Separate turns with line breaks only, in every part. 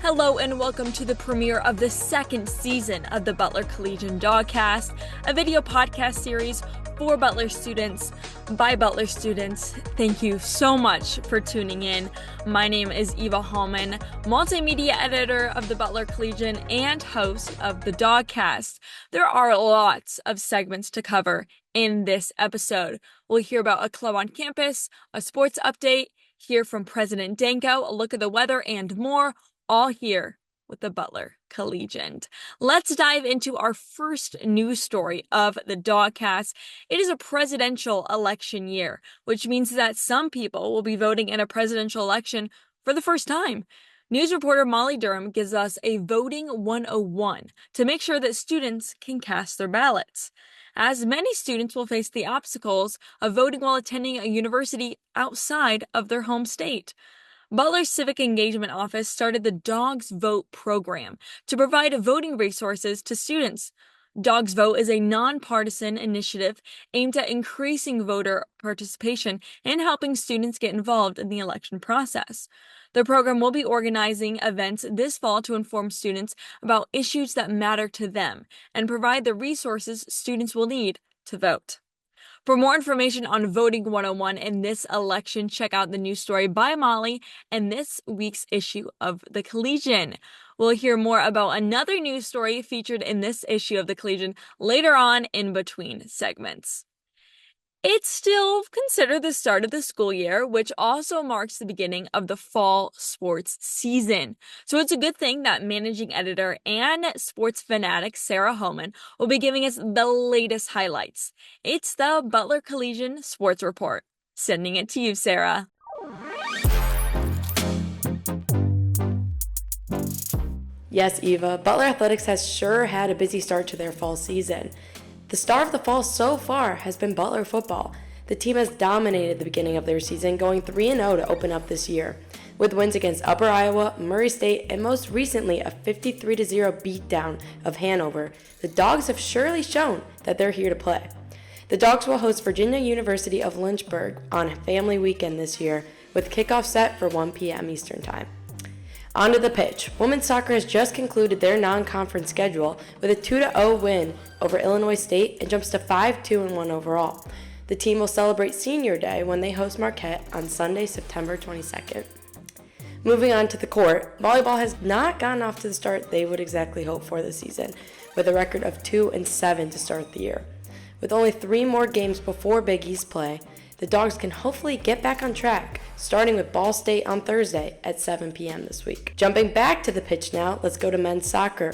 Hello and welcome to the premiere of the second season of the Butler Collegian DAWGCAST, a video podcast series for Butler students, by Butler students. Thank you so much for tuning in. My name is Eva Hallman, multimedia editor of the Butler Collegian and host of the DAWGCAST. There are lots of segments to cover in this episode. We'll hear about a club on campus, a sports update, hear from President Danko, a look at the weather, and more, all here with the Butler Collegian. Let's dive into our first news story of the DAWGCAST. It is a presidential election year, which means that some people will be voting in a presidential election for the first time. News reporter Molly Durham gives us a voting 101 to make sure that students can cast their ballots, as many students will face the obstacles of voting while attending a university outside of their home state. Butler's Civic Engagement Office started the Dogs Vote program to provide voting resources to students. Dogs Vote is a nonpartisan initiative aimed at increasing voter participation and helping students get involved in the election process. The program will be organizing events this fall to inform students about issues that matter to them and provide the resources students will need to vote. For more information on Voting 101 in this election, check out the news story by Molly and this week's issue of the Collegian. We'll hear more about another news story featured in this issue of the Collegian later on in between segments. It's still considered the start of the school year, which also marks the beginning of the fall sports season. So it's a good thing that managing editor and sports fanatic Sarah Hohman will be giving us the latest highlights. It's the Butler Collegian Sports Report. Sending it to you, Sarah.
Yes, Eva, Butler Athletics has sure had a busy start to their fall season. The star of the fall so far has been Butler football. The team has dominated the beginning of their season, going 3-0 to open up this year, with wins against Upper Iowa, Murray State, and most recently a 53-0 beatdown of Hanover. The Dogs have surely shown that they're here to play. The Dogs will host Virginia University of Lynchburg on Family Weekend this year, with kickoff set for 1 p.m. Eastern Time. Onto the pitch. Women's soccer has just concluded their non-conference schedule with a 2-0 win over Illinois State and jumps to 5-2-1 overall. The team will celebrate Senior Day when they host Marquette on Sunday, September 22nd. Moving on to the court, volleyball has not gotten off to the start they would exactly hope for this season, with a record of 2-7 to start the year. With only 3 more games before Big East play, the Dogs can hopefully get back on track, starting with Ball State on Thursday at 7 p.m. this week. Jumping back to the pitch now, let's go to men's soccer.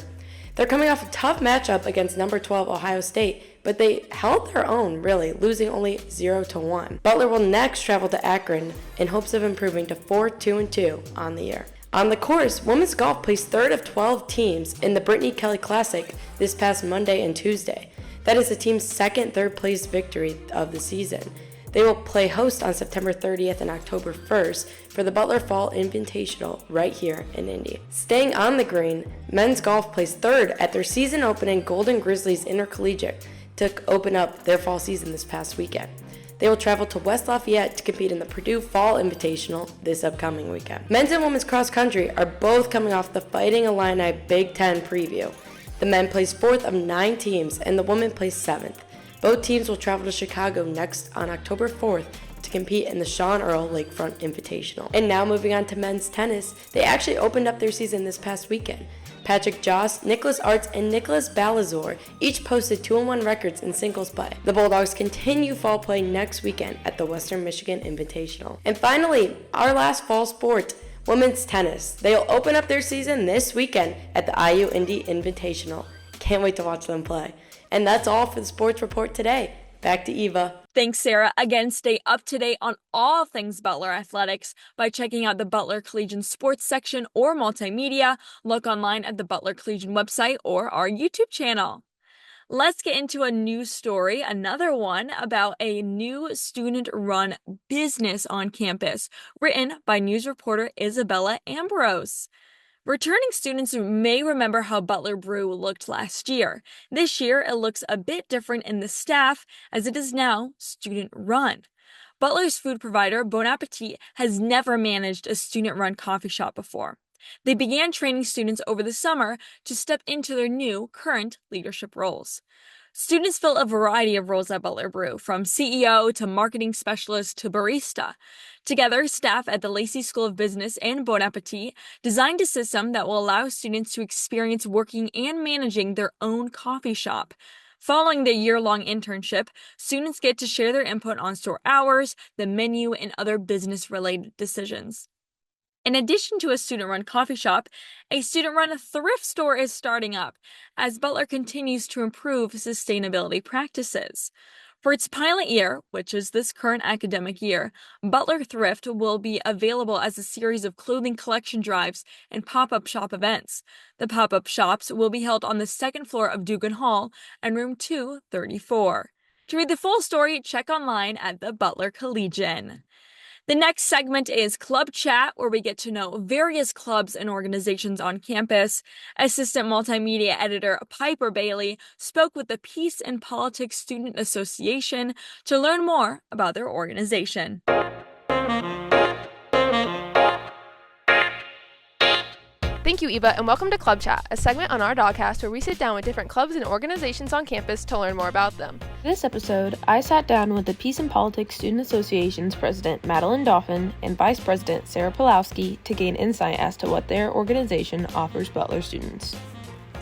They're coming off a tough matchup against number 12 Ohio State, but they held their own, really, losing only 0-1. Butler will next travel to Akron in hopes of improving to 4-2-2 on the year. On the course, women's golf placed third of 12 teams in the Brittany Kelly Classic this past Monday and Tuesday. That is the team's second third-place victory of the season. They will play host on September 30th and October 1st for the Butler Fall Invitational right here in Indy. Staying on the green, men's golf placed third at their season-opening Golden Grizzlies Intercollegiate to open up their fall season this past weekend. They will travel to West Lafayette to compete in the Purdue Fall Invitational this upcoming weekend. Men's and women's cross country are both coming off the Fighting Illini Big Ten preview. The men placed 4th of 9 teams and the women placed 7th. Both teams will travel to Chicago next on October 4th to compete in the Sean Earl Lakefront Invitational. And now moving on to men's tennis, they actually opened up their season this past weekend. Patrick Joss, Nicholas Arts, and Nicholas Balazor each posted 2-1 records in singles play. The Bulldogs continue fall play next weekend at the Western Michigan Invitational. And finally, our last fall sport, women's tennis. They'll open up their season this weekend at the IU Indy Invitational. Can't wait to watch them play. And that's all for the sports report today. Back to Eva.
Thanks, Sarah. Again, stay up to date on all things Butler athletics by checking out the Butler Collegian Sports section or multimedia. Look online at the Butler Collegian website or our YouTube channel. Let's get into a news story, another one about a new student-run business on campus, written by news reporter Isabella Ambrose. Returning students may remember how Butler Brew looked last year. This year, it looks a bit different in the staff, as it is now student-run. Butler's food provider, Bon Appetit, has never managed a student-run coffee shop before. They began training students over the summer to step into their new, current leadership roles. Students fill a variety of roles at Butler Brew, from CEO to marketing specialist to barista. Together, staff at the Lacey School of Business and Bon Appetit designed a system that will allow students to experience working and managing their own coffee shop. Following their year-long internship, students get to share their input on store hours, the menu, and other business-related decisions. In addition to a student-run coffee shop, a student-run thrift store is starting up as Butler continues to improve sustainability practices. For its pilot year, which is this current academic year, Butler Thrift will be available as a series of clothing collection drives and pop-up shop events. The pop-up shops will be held on the second floor of Dugan Hall and room 234. To read the full story, check online at the Butler Collegian. The next segment is Club Chat, where we get to know various clubs and organizations on campus. Assistant Multimedia Editor Piper Bailey spoke with the Peace and Politics Student Association to learn more about their organization.
Thank you, Eva, and welcome to Club Chat, a segment on our DAWGCAST where we sit down with different clubs and organizations on campus to learn more about them.
This episode, I sat down with the Peace and Politics Student Association's President Madeline Dauphin and Vice President Sarah Pulowski to gain insight as to what their organization offers Butler students.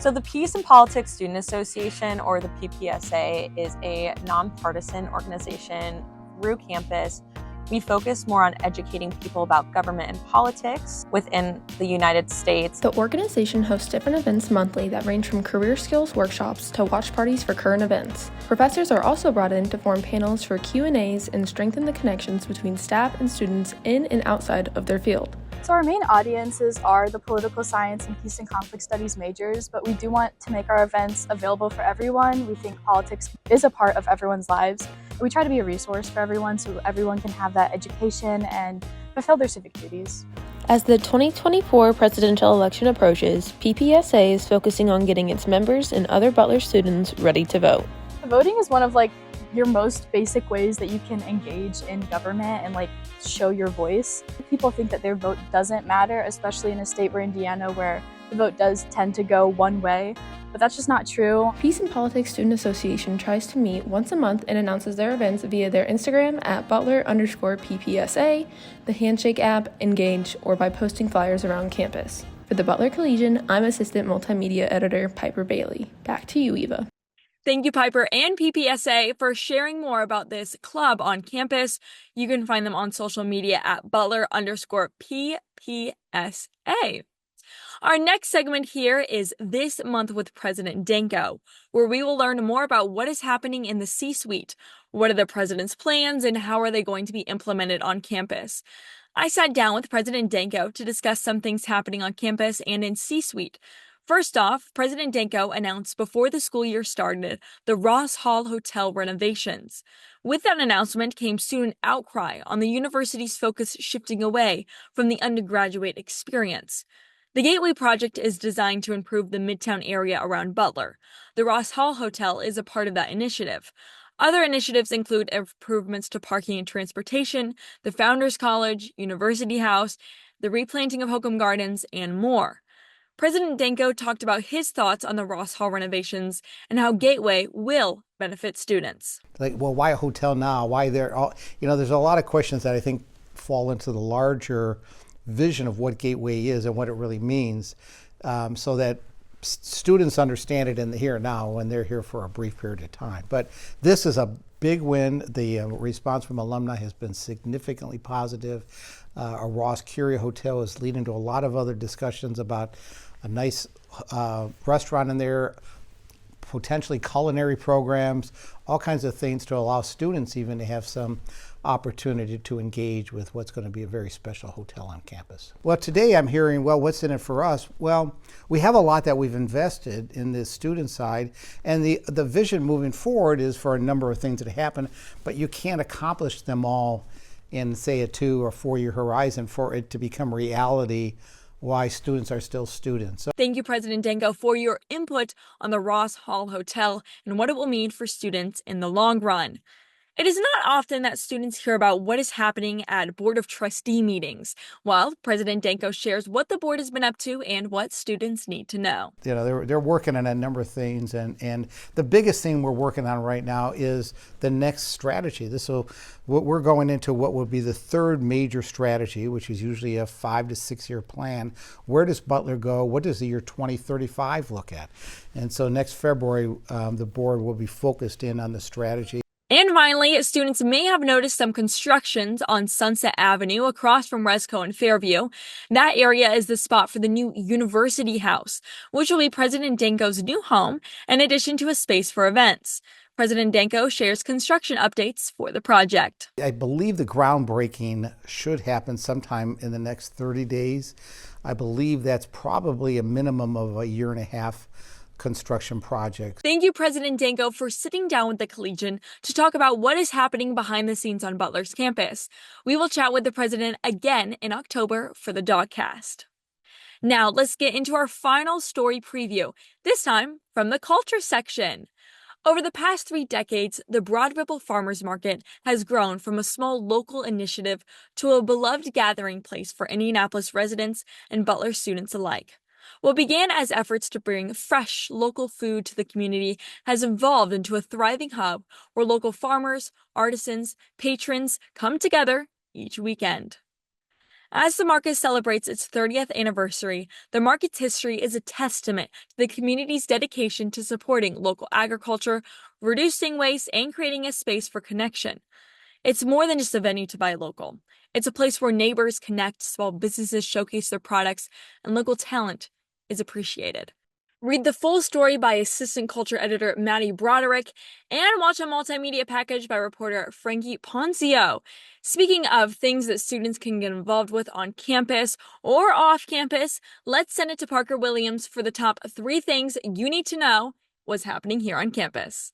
So the Peace and Politics Student Association, or the PPSA, is a nonpartisan organization through campus. We focus more on educating people about government and politics within the United States.
The organization hosts different events monthly that range from career skills workshops to watch parties for current events. Professors are also brought in to form panels for Q&As and strengthen the connections between staff and students in and outside of their field.
So our main audiences are the political science and peace and conflict studies majors, but we do want to make our events available for everyone. We think politics is a part of everyone's lives. We try to be a resource for everyone so everyone can have that education and fulfill their civic duties.
As the 2024 presidential election approaches, PPSA is focusing on getting its members and other Butler students ready to vote.
Voting is one of your most basic ways that you can engage in government and show your voice. People think that their vote doesn't matter, especially in a state where Indiana, where the vote does tend to go one way, but that's just not true.
Peace and Politics Student Association tries to meet once a month and announces their events via their Instagram at Butler_PPSA, the Handshake app, Engage, or by posting flyers around campus. For the Butler Collegian, I'm Assistant Multimedia Editor Piper Bailey. Back to you, Eva.
Thank you, Piper and PPSA, for sharing more about this club on campus. You can find them on social media at Butler_PPSA. Our next segment here is This Month with President Danko, where we will learn more about what is happening in the C-suite. What are the president's plans and how are they going to be implemented on campus? I sat down with President Danko to discuss some things happening on campus and in C-suite. First off, President Danko announced before the school year started the Ross Hall Hotel renovations. With that announcement came soon an outcry on the university's focus shifting away from the undergraduate experience. The Gateway project is designed to improve the Midtown area around Butler. The Ross Hall Hotel is a part of that initiative. Other initiatives include improvements to parking and transportation, the Founders College, University House, the replanting of Holcomb Gardens, and more. President Danko talked about his thoughts on the Ross Hall renovations and how Gateway will benefit students.
Why a hotel now? Why there? There's a lot of questions that I think fall into the larger vision of what Gateway is and what it really means, so that students understand it in the here and now when they're here for a brief period of time. But this is a big win. The response from alumni has been significantly positive. Our Ross Curia Hotel is leading to a lot of other discussions about a nice restaurant in there, potentially culinary programs, all kinds of things to allow students even to have some opportunity to engage with what's going to be a very special hotel on campus. Well, today I'm hearing, what's in it for us? Well, we have a lot that we've invested in this student side, and the vision moving forward is for a number of things that happen, but you can't accomplish them all in, say, a 2 or 4 year horizon for it to become reality. Why students are still students.
Thank you, President Danko, for your input on the Ross Hall Hotel and what it will mean for students in the long run. It is not often that students hear about what is happening at Board of Trustee meetings. Well, President Danko shares what the board has been up to and what students need to know.
You know, they're working on a number of things, and the biggest thing we're working on right now is the next strategy. We're going into what will be the third major strategy, which is usually a 5 to 6 year plan. Where does Butler go? What does the year 2035 look at? And so next February, the board will be focused in on the strategy.
And finally, students may have noticed some constructions on Sunset Avenue across from Resco and Fairview. That area is the spot for the new University House, which will be President Danko's new home, in addition to a space for events. President Danko shares construction updates for the project.
I believe the groundbreaking should happen sometime in the next 30 days. I believe that's probably a minimum of a year and a half construction project.
Thank you, President Danko, for sitting down with the Collegian to talk about what is happening behind the scenes on Butler's campus. We will chat with the president again in October for the DAWGCAST. Now, let's get into our final story preview, this time from the culture section. Over the past 3 decades, the Broad Ripple Farmers Market has grown from a small local initiative to a beloved gathering place for Indianapolis residents and Butler students alike. What began as efforts to bring fresh, local food to the community has evolved into a thriving hub where local farmers, artisans, patrons come together each weekend. As the market celebrates its 30th anniversary, the market's history is a testament to the community's dedication to supporting local agriculture, reducing waste, and creating a space for connection. It's more than just a venue to buy local. It's a place where neighbors connect, small businesses showcase their products, and local talent is appreciated. Read the full story by assistant culture editor Maddie Broderick and watch a multimedia package by reporter Frankie Ponzio. Speaking of things that students can get involved with on campus or off campus, let's send it to Parker Williams for the top 3 things you need to know what's happening here on campus.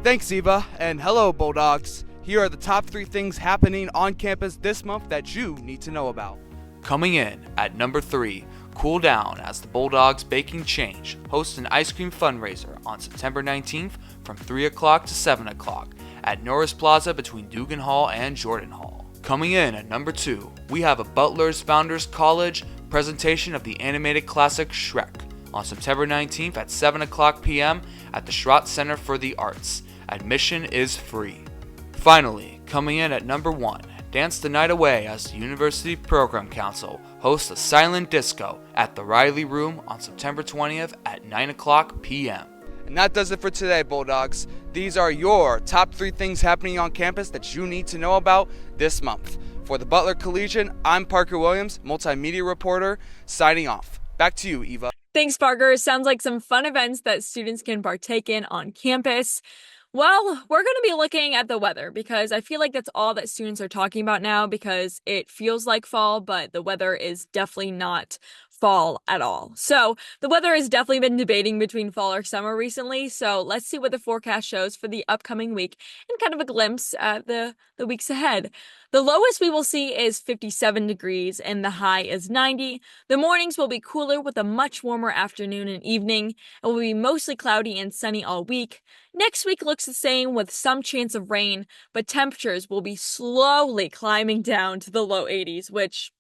Thanks, Eva, and hello, Bulldogs. Here are the top 3 things happening on campus this month that you need to know about.
Coming in at number 3, cool down as the Bulldogs Baking Change hosts an ice cream fundraiser on September 19th from 3 o'clock to 7 o'clock at Norris Plaza between Dugan Hall and Jordan Hall. Coming in at number 2, we have a Butler's Founders College presentation of the animated classic Shrek on September 19th at 7 o'clock p.m. at the Schrott Center for the Arts. Admission is free. Finally, coming in at number 1, Dance the Night Away as the University Program Council hosts a silent disco at the Riley Room on September 20th at 9 o'clock p.m.
And that does it for today, Bulldogs. These are your top 3 things happening on campus that you need to know about this month. For the Butler Collegian, I'm Parker Williams, multimedia reporter, signing off. Back to you, Eva.
Thanks, Parker. Sounds like some fun events that students can partake in on campus. Well, we're going to be looking at the weather because I feel like that's all that students are talking about now because it feels like fall, but the weather is definitely not fall at all. So the weather has definitely been debating between fall or summer recently. So let's see what the forecast shows for the upcoming week and kind of a glimpse at the weeks ahead. The lowest we will see is 57 degrees and the high is 90. The mornings will be cooler with a much warmer afternoon and evening. It will be mostly cloudy and sunny all week. Next week looks the same with some chance of rain, but temperatures will be slowly climbing down to the low 80s, which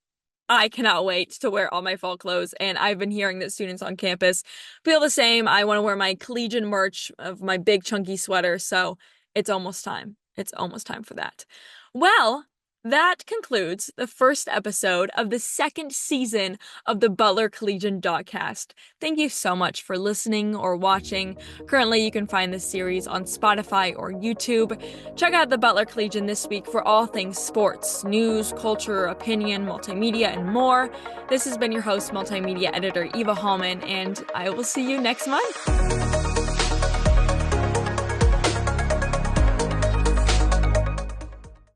I cannot wait to wear all my fall clothes, and I've been hearing that students on campus feel the same. I want to wear my collegian merch of my big chunky sweater, so it's almost time. It's almost time for that. Well, that concludes the first episode of the second season of the Butler Collegian DAWGCAST. Thank you so much for listening or watching. Currently, you can find this series on Spotify or YouTube. Check out the Butler Collegian this week for all things sports, news, culture, opinion, multimedia, and more. This has been your host, multimedia editor Eva Hallman, and I will see you next month.